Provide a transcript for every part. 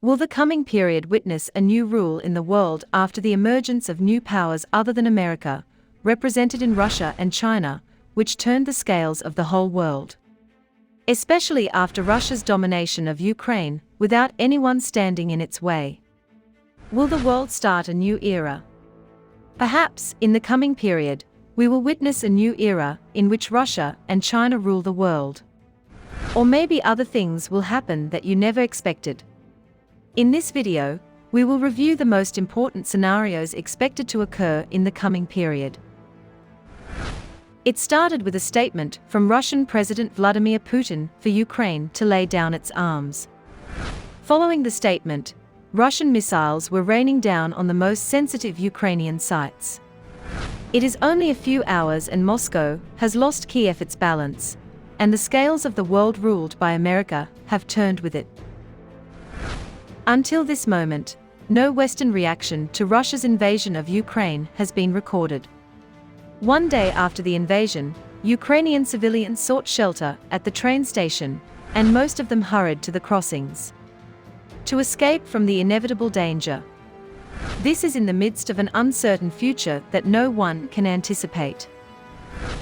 Will the coming period witness a new rule in the world after the emergence of new powers other than America, represented in Russia and China, which turned the scales of the whole world? Especially after Russia's domination of Ukraine, without anyone standing in its way. Will the world start a new era? Perhaps, in the coming period, we will witness a new era in which Russia and China rule the world. Or maybe other things will happen that you never expected. In this video, we will review the most important scenarios expected to occur in the coming period. It started with a statement from Russian President Vladimir Putin for Ukraine to lay down its arms. Following the statement, Russian missiles were raining down on the most sensitive Ukrainian sites. It is only a few hours and Moscow has lost Kiev its balance, and the scales of the world ruled by America have turned with it. Until this moment, no Western reaction to Russia's invasion of Ukraine has been recorded. One day after the invasion, Ukrainian civilians sought shelter at the train station, and most of them hurried to the crossings to escape from the inevitable danger. This is in the midst of an uncertain future that no one can anticipate.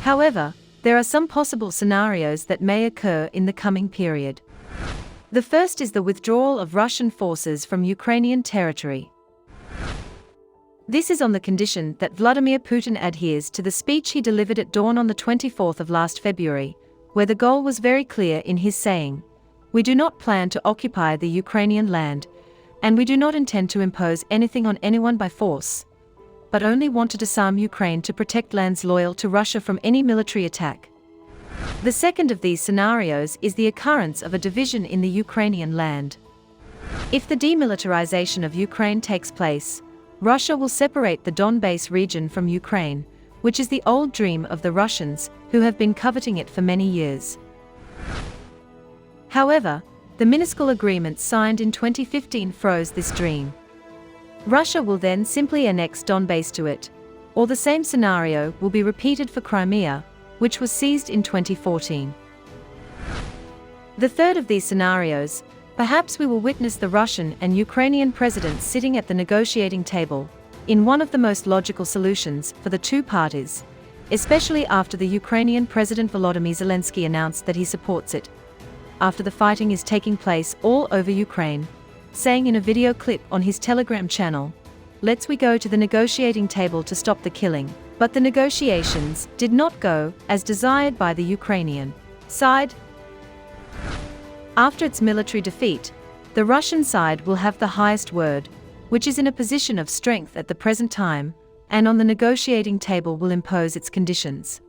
However, there are some possible scenarios that may occur in the coming period. The first is the withdrawal of Russian forces from Ukrainian territory. This is on the condition that Vladimir Putin adheres to the speech he delivered at dawn on the 24th of last February, where the goal was very clear in his saying, "We do not plan to occupy the Ukrainian land, and we do not intend to impose anything on anyone by force, but only want to disarm Ukraine to protect lands loyal to Russia from any military attack." The second of these scenarios is the occurrence of a division in the Ukrainian land. If the demilitarization of Ukraine takes place, Russia will separate the Donbass region from Ukraine, which is the old dream of the Russians, who have been coveting it for many years. However, the Minsk agreement signed in 2015 froze this dream. Russia will then simply annex Donbass to it, or the same scenario will be repeated for Crimea, which was seized in 2014. The third of these scenarios, perhaps we will witness the Russian and Ukrainian presidents sitting at the negotiating table, in one of the most logical solutions for the two parties, especially after the Ukrainian President Volodymyr Zelensskiy announced that he supports it, after the fighting is taking place all over Ukraine, saying in a video clip on his Telegram channel, "Let's we go to the negotiating table to stop the killing." But the negotiations did not go as desired by the Ukrainian side. After its military defeat, the Russian side will have the highest word, which is in a position of strength at the present time, and on the negotiating table will impose its conditions,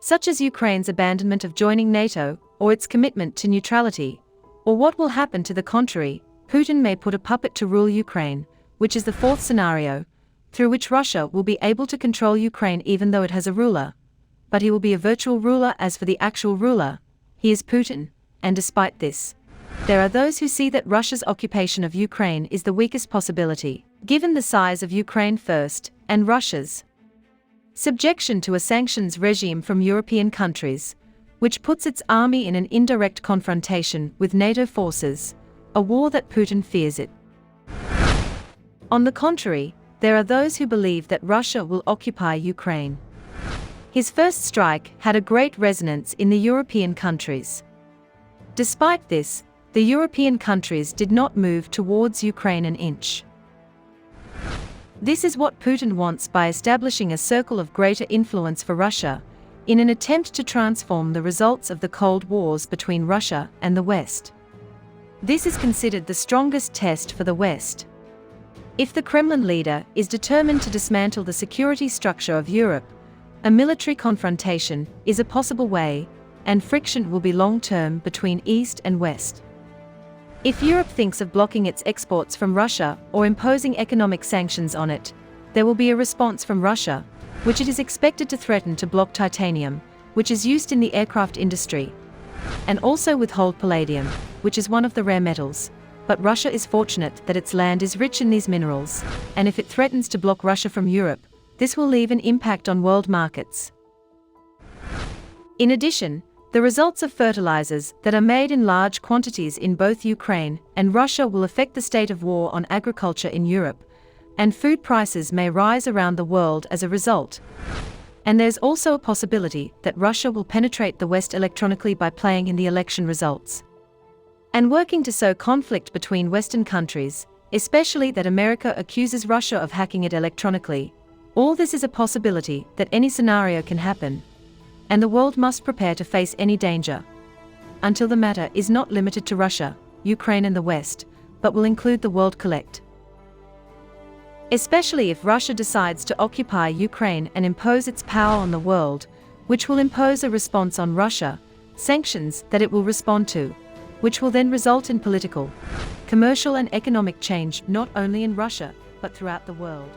such as Ukraine's abandonment of joining NATO, or its commitment to neutrality, or what will happen to the contrary. Putin may put a puppet to rule Ukraine, which is the fourth scenario, through which Russia will be able to control Ukraine even though it has a ruler. But he will be a virtual ruler. As for the actual ruler, he is Putin, and despite this, there are those who see that Russia's occupation of Ukraine is the weakest possibility, given the size of Ukraine first, and Russia's subjection to a sanctions regime from European countries, which puts its army in an indirect confrontation with NATO forces, a war that Putin fears it. On the contrary, there are those who believe that Russia will occupy Ukraine. His first strike had a great resonance in the European countries. Despite this, the European countries did not move towards Ukraine an inch. This is what Putin wants by establishing a circle of greater influence for Russia, in an attempt to transform the results of the Cold Wars between Russia and the West. This is considered the strongest test for the West. If the Kremlin leader is determined to dismantle the security structure of Europe, a military confrontation is a possible way, and friction will be long-term between East and West. If Europe thinks of blocking its exports from Russia or imposing economic sanctions on it, there will be a response from Russia, which it is expected to threaten to block titanium, which is used in the aircraft industry, and also withhold palladium, which is one of the rare metals. But Russia is fortunate that its land is rich in these minerals, and if it threatens to block Russia from Europe, this will leave an impact on world markets. In addition, The results of fertilizers that are made in large quantities in both Ukraine and Russia will affect the state of war on agriculture in Europe, and food prices may rise around the world as a result. And there's also a possibility that Russia will penetrate the West electronically by playing in the election results and working to sow conflict between Western countries, especially that America accuses Russia of hacking it electronically. All this is a possibility that any scenario can happen, and the world must prepare to face any danger. Until the matter is not limited to Russia, Ukraine and the West, but will include the world collect. Especially if Russia decides to occupy Ukraine and impose its power on the world, which will impose a response on Russia, sanctions that it will respond to, which will then result in political, commercial and economic change not only in Russia, but throughout the world.